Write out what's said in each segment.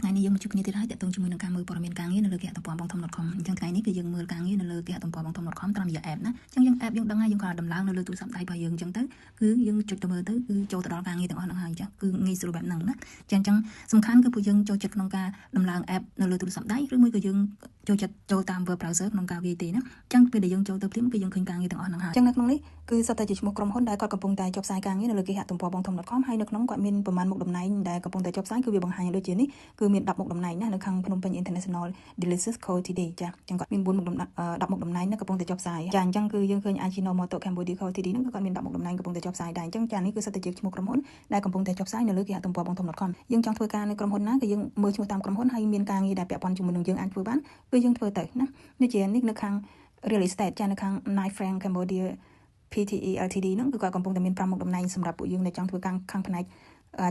ថ្ងៃនេះយើងមកជួបគ្នាទៀតហើយតាក់ទងជាមួយនឹងការមើលព័ត៌មានការងារនៅលើគេហទំព័របងធំ .com អញ្ចឹងថ្ងៃនេះគឺយើងមើលការងារនៅលើគេហទំព័របងធំ .com តាមរយៈ app ណាអញ្ចឹងយើង app យើងដឹងហើយយើងក៏ដំឡើងនៅលើទូរស័ព្ទដៃរបស់យើងអញ្ចឹងទៅគឺយើងចុចទៅមើលទៅគឺចូលទៅដល់ការងារទាំងអស់ហ្នឹងហើយអញ្ចឹងគឺងាយស្រួលបែបហ្នឹងណាអញ្ចឹងសំខាន់គឺពួកយើងចូលចិត្តក្នុងការដំឡើង app នៅលើទូរស័ព្ទដៃឬមួយក៏យើងចូលចិត្តចូលតាម web browser ក្នុងការវាយទេណាអញ្ចឹងពេលដែលយើងចូលទៅភ្លាមគឺយើងឃើញការងារទាំងអស់ហ្នឹងហើយអញ្ចឹងនៅក្នុងនេះគឺសុទ្ធតែជាឈ្មោះក្រុមហ៊ុនដែលគាត់កំពុងតែចុះផ្សាយការងារនៅលើគេហទំព័របងធំ .com ហើយនៅក្នុងគាត់មានប្រមាណមុខតំណែងដែលកំពុងតែចុះផ្សាយគឺវាបង្ហាញដូចជានេះគឺមាន10មុខតំណែងណានៅខាងភ្នំពេញ International Delicious Co Ltd ចាអញ្ចឹងគាត់មាន4មុខ10មុខតំណែងណាកំពុងតែចុះផ្សាយចាអញ្ចឹងគឺយើងឃើញ Ajinomoto Cambodia Co Ltd ហ្នឹងគឺគាត់មាន10មុខតំណែងកំពុងតែចុះផ្សាយដែរអញ្ចឹងចានេះគឺសុទ្ធតែជាឈ្មោះក្រុមហ៊ុនដែលកំពុងតែចុះផ្សាយនៅលើគេហទំព័របងធំ .com យើងចង់ធ្វើការនៅក្រុមហ៊ុនណាគឺយើងមើលឈ្មោះតាមក្រុមហ៊ុនហើយមានការងារដែលពាក់ព័ន្ធជាមួយនឹងយើងអាចធ្វើបានគឺយើងធ្វើទៅណាដូចជានេះនៅខាង Real Estate ចានៅខាង Knight Frank Cambodia PTE Ltd ហ្នឹងគឺគាត់កំពុងតែមាន5មុខតំណែងសម្រាប់ពួកយើងដែលចង់ធ្វើការខាងផ្នែក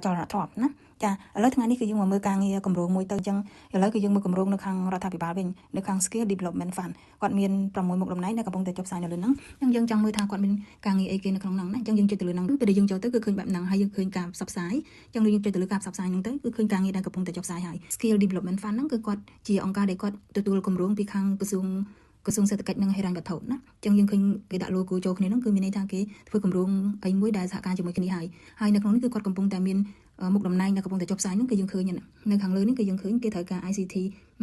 ចលនាទ្រព្យណាចាឥឡូវថ្ងៃនេះគឺយើងមកមើលការងារគម្រោងមួយទៅអញ្ចឹងឥឡូវគឺយើងមើលគម្រោងនៅខាងរដ្ឋាភិបាលវិញនៅខាង Skill Development Fund គាត់មាន6មុខតំណែងដែលកំពុងតែចុះផ្សាយនៅលើហ្នឹងអញ្ចឹងយើងចង់មើលថាគាត់មានការងារអីគេនៅក្នុងហ្នឹងណាអញ្ចឹងយើងចុចទៅលើហ្នឹងពេលដែលយើងចូលទៅគឺឃើញបែបហ្នឹងហើយយើងឃើញការផ្សព្វផ្សាយអញ្ចឹងយើងចុចទៅលើការផ្សព្វផ្សាយហ្នឹងទៅគឺឃើញការងារដែលកំពុងតែចុះផ្សាយហើយ Skill Development Fund ហ្នឹងគឺគាត់ជាអង្គការដែលគាត់ទទួលគម្រោងពីខាងក្រសួងសេដ្ឋកិច្ចនិងហិរញ្ញវត្ថុណាអញ្ចឹងយើងឃើញគេដាក់ logo ចូលគ្នាហ្នឹងគឺមានន័យថាគេធ្វើគម្រោងអីមួយដែលសហការជាមួយគ្នាហើយនៅក្នុងនេះគឺគាត់កំពុងតែមានមុខតំណែងដែលកំពុងតែចុះផ្សាយហ្នឹងគឺយើងឃើញនៅខាងលើនេះគឺយើងឃើញគេត្រូវការ ICT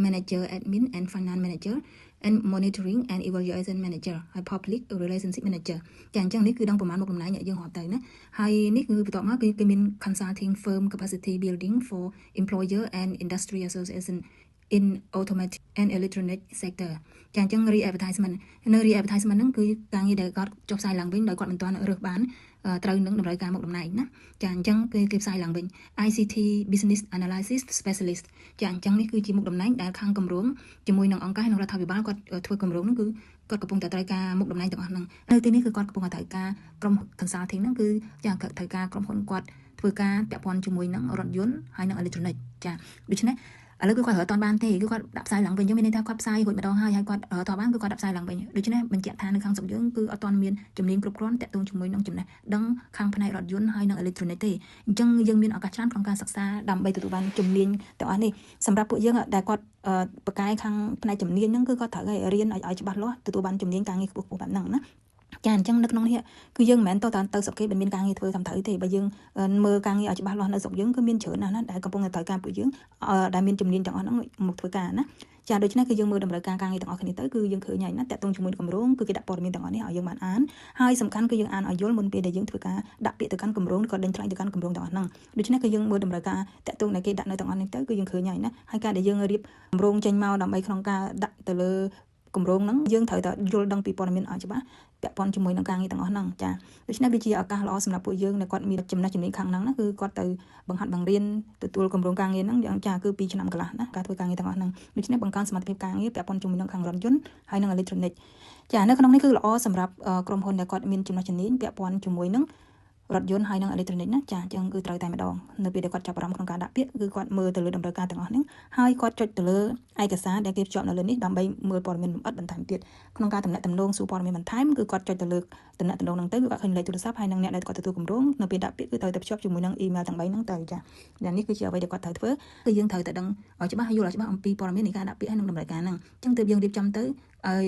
Manager Admin and Finance Manager and Monitoring and Evaluation Manager ហើយ Public Relationship Manager ចាអញ្ចឹងនេះគឺដឹងប្រមាណមុខតំណែងយើងរាប់ទៅណាហើយនេះគឺបន្ទាប់មកគឺគេមាន Consulting Firm Capacity Building for Employer and Industry Association in automotive and electronic sector ចាអញ្ចឹង re-advertisement នៅ re-advertisement ហ្នឹងគឺការងារដែលគាត់ចុះផ្សាយឡើងវិញដោយគាត់មិនទាន់រើសបានត្រូវនឹងតម្រូវការមុខតំណែងណាចាអញ្ចឹងគេផ្សាយឡើងវិញ ICT Business Analysis Specialist ចាអញ្ចឹងនេះគឺជាមុខតំណែងដែលខាងគម្រោងជាមួយនឹងអង្គការនិងរដ្ឋាភិបាលគាត់ធ្វើគម្រោងហ្នឹងគឺគាត់កំពុងតែត្រូវការមុខតំណែងទាំងអស់ហ្នឹងនៅទីនេះគឺគាត់កំពុងតែត្រូវការក្រុម consulting ហ្នឹងគឺចាត្រូវការក្រុមហ៊ុនគាត់ធ្វើការពាក់ព័ន្ធជាមួយនឹងរថយន្តហើយនឹង electronic ចាដូច្នេះឥឡូវគឺគាត់រកអត់បានទេគឺគាត់ដាក់ផ្សាយឡើងវិញយើងមានន័យថាគាត់ផ្សាយរួចម្ដងហើយគាត់រកអត់បានគឺគាត់ដាក់ផ្សាយឡើងវិញដូច្នេះបញ្ជាក់ថានៅខាងស្រុកយើងគឺអត់ទាន់មានជំនាញគ្រប់គ្រាន់តាក់ទងជាមួយនឹងចំណេះដឹងខាងផ្នែករថយន្តហើយនឹង electronic ទេអញ្ចឹងយើងមានឱកាសច្រើនក្នុងការសិក្សាដើម្បីទទួលបានជំនាញទាំងអស់នេះសម្រាប់ពួកយើងដែលគាត់បកកាយខាងផ្នែកជំនាញហ្នឹងគឺគាត់ត្រូវឲ្យរៀនឲ្យច្បាស់លាស់ទទួលបានជំនាញការងារខ្ពស់ៗបែបហ្នឹងណាចាអញ្ចឹងនៅក្នុងនេះគឺយើងមិនមែនទៅស្រុកគេមិនមានការងារធ្វើតាមត្រូវទេបើយើងមើលការងារឲ្យច្បាស់លាស់នៅស្រុកយើងគឺមានច្រើនណាស់ណាដែលកំពុងតែត្រូវការពួកយើងដែលមានជំនាញទាំងអស់ហ្នឹងមកធ្វើការណាចាដូច្នេះគឺយើងមើលតម្រូវការការងារទាំងអស់គ្នាទៅគឺយើងឃើញហើយណាតាក់ទងជាមួយនឹងគម្រោងគឺគេដាក់ព័ត៌មានទាំងអស់នេះឲ្យយើងបានអានហើយសំខាន់គឺយើងអានឲ្យយល់មុនពេលដែលយើងធ្វើការដាក់ពាក្យទៅកាន់គម្រោងក៏ដេញថ្លៃទៅកាន់គម្រោងទាំងអស់ហ្នឹងដូច្នេះគឺយើងមើលតម្រូវការតាក់ទងដែលគេដាក់នៅទាំងអស់នេះទៅគឺយើងឃើញហើយណាហើយការដែលយើងរៀបគម្រោងចេញមកដើម្បីក្នុងការដាក់ទៅលើគម្រោងហ្នឹងយើងត្រូវតែយល់ដឹងពីព័ត៌មានឲ្យច្បាស់ពាក់ព័ន្ធជាមួយនឹងការងារទាំងអស់ហ្នឹងចាដូច្នេះវាជាឱកាសល្អសម្រាប់ពួកយើងដែលគាត់មានចំណេះជំនាញខាងហ្នឹងណាគឺគាត់ទៅបង្ហាត់បង្រៀនទទួលគម្រោងការងារហ្នឹងយ៉ាងចាគឺ2ឆ្នាំកន្លះណាការធ្វើការងារទាំងអស់ហ្នឹងដូច្នេះបង្កើនសមត្ថភាពការងារពាក់ព័ន្ធជាមួយនឹងខាងរថយន្តហើយនឹង electronic ចានៅក្នុងនេះគឺល្អសម្រាប់ក្រុមហ៊ុនដែលគាត់មានចំណេះជំនាញពាក់ព័ន្ធជាមួយនឹងរថយន្តហើយនឹង electronic ណាចាអញ្ចឹងគឺត្រូវតែម្ដងនៅពេលដែលគាត់ចាប់អារម្មណ៍ក្នុងការដាក់ពាក្យគឺគាត់មើលទៅលើតម្រូវការទាំងអស់ហ្នឹងហើយគាត់ចុចទៅលើឯកសារដែលគេភ្ជាប់នៅលើនេះដើម្បីមើលព័ត៌មានលម្អិតបន្ថែមទៀតក្នុងការតំណែងសួរព័ត៌មានបន្ថែមគឺគាត់ចុចទៅលើតំណែងហ្នឹងទៅគឺគាត់ឃើញលេខទូរស័ព្ទហើយនឹងអ្នកដែលគាត់ទទួលគម្រោងនៅពេលដាក់ពាក្យគឺត្រូវតែភ្ជាប់ជាមួយនឹង email ទាំង3ហ្នឹងទៅចាដែលនេះគឺជាអ្វីដែលគាត់ត្រូវធ្វើគឺយើងត្រូវតែដឹងឲ្យច្បាស់យល់ឲ្យច្បាស់អំពីព័ត៌មាននៃការដាក់ពាក្យហើយនឹងតម្រូវការហ្នឹងអញ្ចឹងទើបយើងរៀបចំទៅ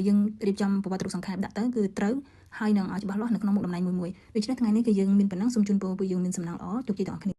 យើងរៀបចំប្រវត្តិរូបសង្ខេបដាក់ទៅគឺត្រូវហើយនឹងឲ្យច្បាស់លាស់នៅក្នុងមុខតំណែងមួយដូច្នេះថ្ងៃនេះគឺយើងមានប៉ុណ្ណឹងសូមជូនពរពួកយើងមានសំណាងល្អជោគជ័យទាំងអស់គ្នា